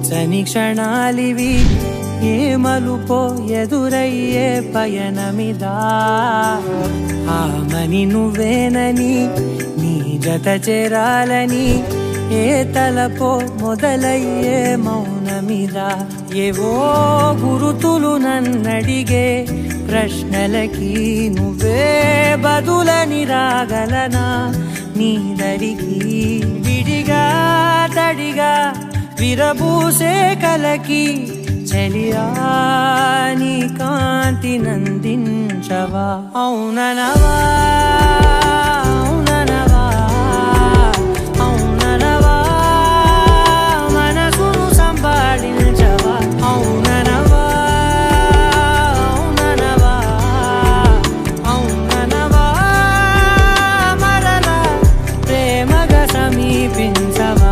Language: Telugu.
వెచ్చని క్షణాలివి ఏ మలుపో ఎదురయ్యే పయనమిదా ఆమని నువ్వేనని నీ జత చేరాలని ఏ తలపో మొదలయ్యే మౌనమిదా ఏవో గురుతులు నన్నడిగే ప్రశ్నలకి నువ్వే బదులని రాగలనా నీ దరికి విడిగా తడిగా విరబూసే కలకి చలియా నీ కాంతి నందించవా అవుననవా అవుననవా అవుననవా మనసును సంపాదించవా అవుననవా అవుననవా అవుననవా మరలా ప్రేమగా సమీపించవా